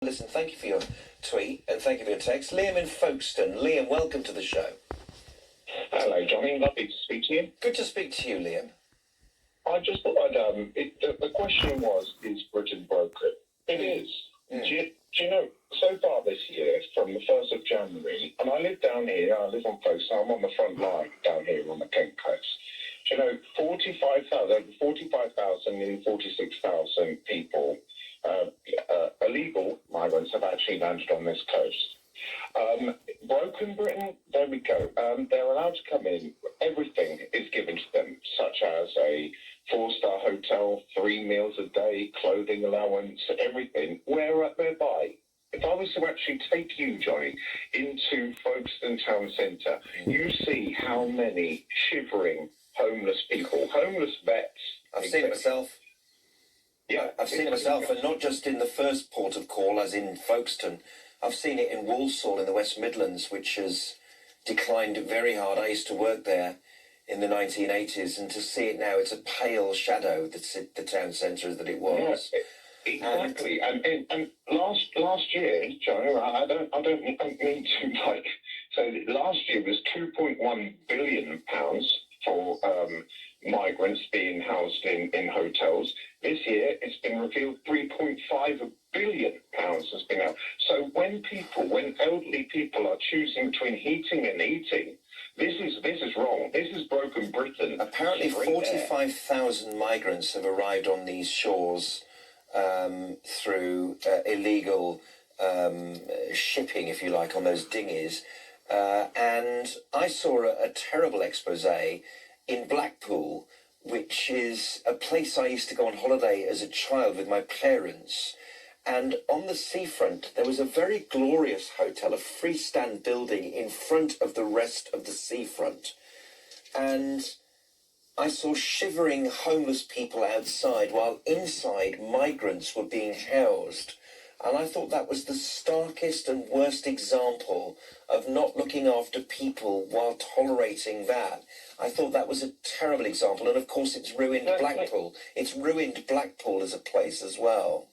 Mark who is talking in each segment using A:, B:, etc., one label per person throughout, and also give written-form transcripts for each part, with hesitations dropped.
A: Listen, thank you for your tweet and thank you for your text. Liam in Folkestone. Liam, welcome to the show.
B: Hello, Johnny. Lovely to speak to you.
A: Good to speak to you, Liam.
B: I just thought the question was, is Britain broken? It is. Do you know, so far this year, from the 1st of January, and I live down here, I live on Folkestone, I'm on the front line down here on the Kent coast. Do you know, 45,000, nearly 46,000 people, illegal migrants have actually landed on this coast. Broken Britain, there we go. They're allowed to come in. Everything is given to them, such as a 4-star hotel, 3 meals a day, clothing allowance, everything. Whereby, if I was to actually take you, Johnny, into Folkestone Town Centre, you see how many shivering homeless people, homeless vets.
A: I've seen it myself. Yeah, I've seen it myself, and not just in the first port of call, as in Folkestone. I've seen it in Walsall in the West Midlands, which has declined very hard. I used to work there in the 1980s, and to see it now, it's a pale shadow that's the town centre that it was.
B: Yeah, exactly. And last year, Joe, I don't mean to say last year was £2.1 billion for migrants being housed in hotels. This year, it's been revealed £3.5 billion has been out. So when elderly people are choosing between heating and eating, this is wrong. This is broken Britain.
A: Apparently 45,000 migrants have arrived on these shores through illegal shipping, if you like, on those dinghies. And I saw a terrible expose in Blackpool, which is a place I used to go on holiday as a child with my parents. And on the seafront, there was a very glorious hotel, a freestand building in front of the rest of the seafront. And I saw shivering homeless people outside, while inside migrants were being housed. And I thought that was the starkest and worst example of not looking after people while tolerating that. I thought that was a terrible example. And of course, it's ruined Blackpool. It's ruined Blackpool as a place as well.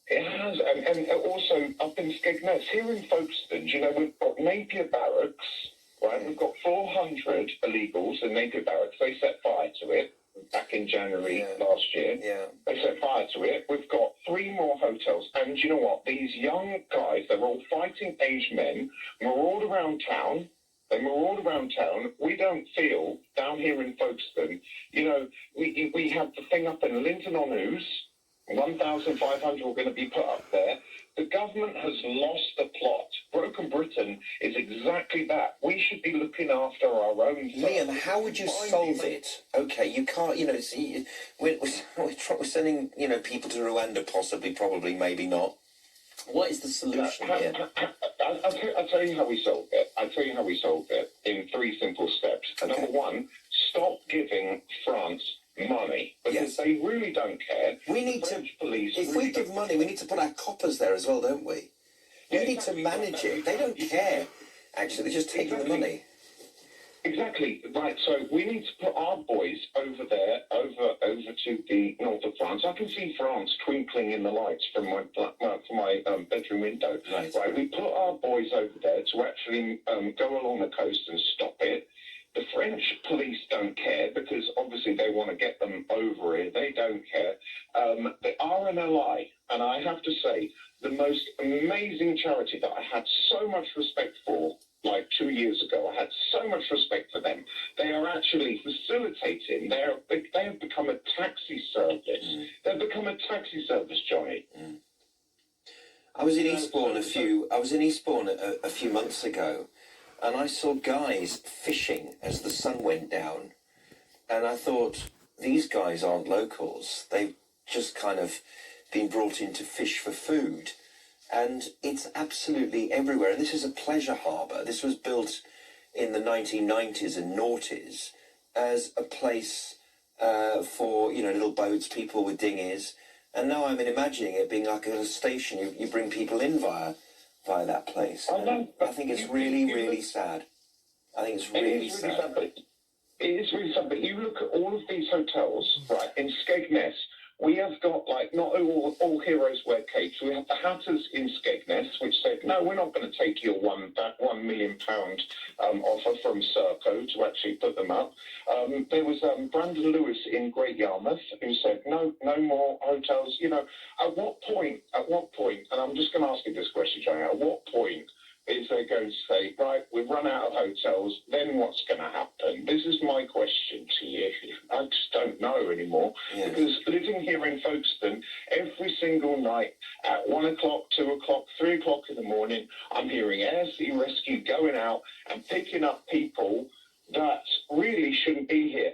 B: It has, and also up in Skegness, here in Folkestone, you know, we've got Napier Barracks, right? We've got 400 illegals in Napier Barracks. They set fire to it back in January last year.
A: Yeah.
B: They set fire to it. We've got 3 more hotels. And you know what? These young guys, they're all fighting age men, maraud around town. They maraud around town. We don't feel, down here in Folkestone, you know, we have the thing up in Linton-on-Ouse, 1,500 are going to be put up there. The government has lost the plot. Broken Britain is exactly that. We should be looking after our own.
A: Liam, how would you solve it? Okay, you can't, you know, we're sending, you know, people to Rwanda, possibly, probably, maybe not. What is the solution here?
B: I'll tell you how we solved it. I'll tell you how we solved it in 3 simple steps.
A: Okay.
B: Number 1, stop giving France money, because they really don't care.
A: We need if we give money, we need to put our coppers there as well, don't we? We need to manage it. They don't care, actually. They're just taking the money.
B: Exactly. Right, so we need to put our boys over there, over to the north of France. I can see France twinkling in the lights from my bedroom window.
A: Right.
B: We put our boys over there to actually go along the coast and stop it. The French police don't care, because obviously they want to get them over here. They don't care. The RNLI, and I have to say, the most amazing charity that I had so much respect for, like 2 years ago, I had so much respect for them. They are actually facilitating. They have become a taxi service. They've become a taxi service, Johnny.
A: I was in Eastbourne a few months ago, and I saw guys fishing as the sun went down, and I thought, these guys aren't locals. They've just kind of been brought in to fish for food, and it's absolutely everywhere. And this is a pleasure harbour. This was built in the 1990s and noughties as a place for, you know, little boats, people with dinghies, and now I'm imagining it being like a station. You bring people in via that place. I think it's really sad. I think it's really sad.
B: It is really sad, but you look at all of these hotels, right, in Skegness, We have got, like, not all heroes wear capes. We have the Hatters in Skegness, which said, no, we're not going to take your £1 million offer from Serco to actually put them up. There was Brandon Lewis in Great Yarmouth who said, no more hotels. You know, at what point, and I'm just going to ask you this question, Johnny, at what point is they going to say, right, we've run out of hotels, then what's going to happen? This is my question to you. I just don't know anymore.
A: Yes.
B: Because living here in Folkestone, every single night at 1 o'clock, 2 o'clock, 3 o'clock in the morning, I'm hearing air sea rescue going out and picking up people that really shouldn't be here.